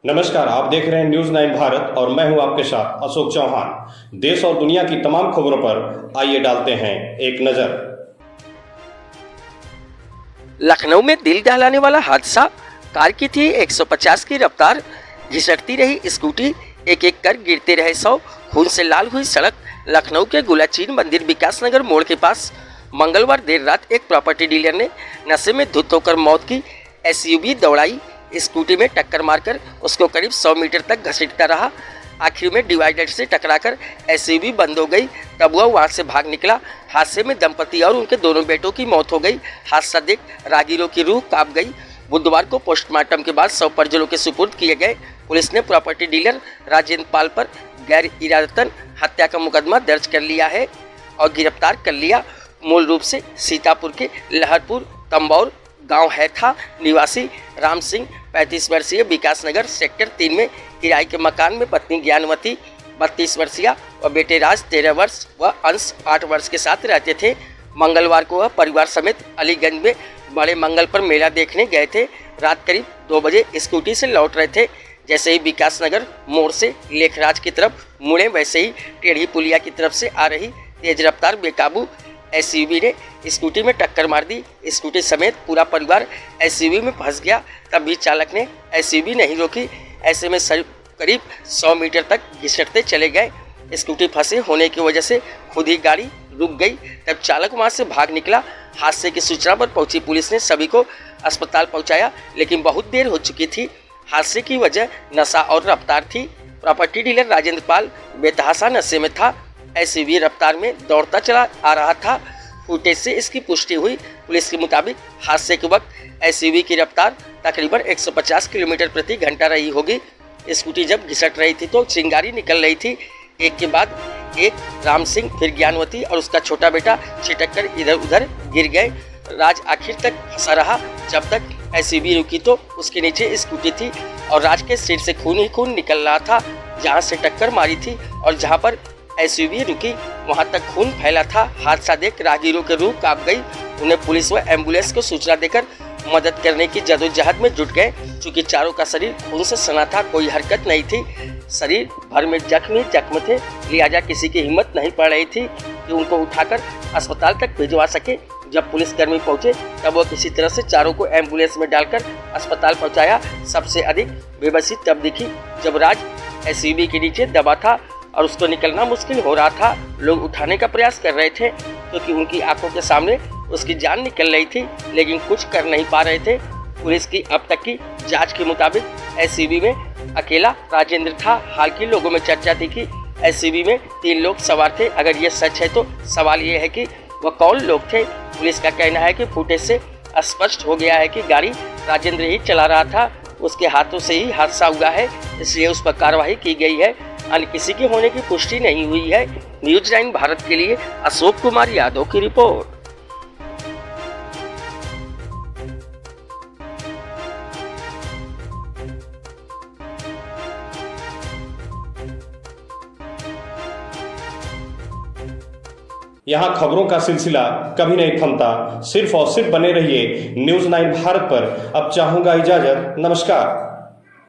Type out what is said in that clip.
नमस्कार, आप देख रहे हैं न्यूज 9 भारत और मैं हूं आपके साथ अशोक चौहान। देश और दुनिया की तमाम खबरों पर आइए डालते हैं एक नजर। लखनऊ में दिल दहलाने वाला हादसा। कार की थी 150 की रफ्तार, घिसटती रही स्कूटी, एक एक कर गिरते रहे 100। खून से लाल हुई सड़क। लखनऊ के गुलाचीन मंदिर विकास नगर मोड़ के पास मंगलवार देर रात एक प्रॉपर्टी डीलर ने नशे में धुत होकर मौत की एसयूवी दौड़ाई। स्कूटी में टक्कर मारकर उसको करीब 100 मीटर तक घसीटता रहा। आखिर में डिवाइडर से टकराकर एसयूवी बंद हो गई, तब वह वहां से भाग निकला। हादसे में दंपति और उनके दोनों बेटों की मौत हो गई। हादसा देख राहगीरों की रूह कांप गई। बुधवार को पोस्टमार्टम के बाद 100 परिजनों के सुपुर्द किए गए। पुलिस ने प्रॉपर्टी डीलर राजेंद्र पाल पर गैर इरादतन हत्या का मुकदमा दर्ज कर लिया है और गिरफ्तार कर लिया। मूल रूप से सीतापुर के लहरपुर तंबौर गांव है था निवासी राम सिंह 35 वर्षीय विकास नगर सेक्टर 3 में किराए के मकान में पत्नी ज्ञानवती 32 वर्षीय व बेटे राज 13 वर्ष व अंश 8 वर्ष के साथ रहते थे। मंगलवार को वह परिवार समेत अलीगंज में बड़े मंगल पर मेला देखने गए थे। रात करीब 2 बजे स्कूटी से लौट रहे थे। जैसे ही विकास नगर मोड़ से लेखराज की तरफ मुड़े, वैसे ही टेढ़ी पुलिया की तरफ से आ रही तेज रफ्तार बेकाबू एसयूवी ने स्कूटी में टक्कर मार दी। स्कूटी समेत पूरा परिवार एसयूवी में फंस गया। तब भी चालक ने एसयूवी नहीं रोकी। ऐसे में करीब 100 मीटर तक घिसटते चले गए। स्कूटी फंसे होने की वजह से खुद ही गाड़ी रुक गई। तब चालक वहां से भाग निकला। हादसे की सूचना पर पहुंची पुलिस ने सभी को अस्पताल पहुंचाया, लेकिन बहुत देर हो चुकी थी। हादसे की वजह नशा और रफ्तार थी। प्रॉपर्टी डीलर राजेंद्र पाल बेतहाशा नशे में था। एसयूवी रफ्तार में दौड़ता चला आ रहा था। फुटेज से इसकी पुष्टि हुई। पुलिस के मुताबिक हादसे के वक्त एसयूवी की रफ्तार तकरीबन 150 किलोमीटर प्रति घंटा रही होगी। स्कूटी जब घिसट रही थी तो चिंगारी निकल रही थी। एक के बाद एक राम सिंह, फिर ज्ञानवती और उसका छोटा बेटा छिटक कर इधर उधर गिर गए। राज आखिर तक फंसा रहा। जब तक एसयूवी रुकी तो उसके नीचे स्कूटी थी और राज के सिर से खून ही खून निकल रहा था। जहाँ से टक्कर मारी थी और जहाँ पर एसयूवी रुकी वहां तक खून फैला था। हादसा देख राहगीरों के रूह कांप गई। उन्हें पुलिस व एम्बुलेंस को सूचना देकर मदद करने की जद्दोजहद में जुट गए। चूंकि चारों का शरीर खून से सना था, कोई हरकत नहीं थी, शरीर भर में जख्म थे, लिहाजा किसी की हिम्मत नहीं पड़ रही थी कि उनको उठाकर अस्पताल तक भिजवा सके। जब पुलिसकर्मी पहुंचे तब वो किसी तरह से चारों को एम्बुलेंस में डालकर अस्पताल पहुंचाया। सबसे अधिक बेबसी तब दिखी जब राज एसयूवी के नीचे दबा था और उसको निकलना मुश्किल हो रहा था। लोग उठाने का प्रयास कर रहे थे क्योंकि उनकी आंखों के सामने उसकी जान निकल रही थी, लेकिन कुछ कर नहीं पा रहे थे। पुलिस की अब तक की जांच के मुताबिक एसयूवी में अकेला राजेंद्र था। हाल के लोगों में चर्चा थी कि एसयूवी में 3 लोग सवार थे। अगर ये सच है तो सवाल ये है कि वह कौन लोग थे। पुलिस का कहना है कि फुटेज से स्पष्ट हो गया है कि गाड़ी राजेंद्र ही चला रहा था। उसके हाथों से ही हादसा हुआ है, इसलिए उस पर कार्रवाई की गई है। अन्य किसी के होने की पुष्टि नहीं हुई है। न्यूज 9 भारत के लिए अशोक कुमार यादव की रिपोर्ट। यहाँ खबरों का सिलसिला कभी नहीं थमता। सिर्फ और सिर्फ बने रहिए न्यूज 9 भारत पर। अब चाहूंगा इजाजत। नमस्कार।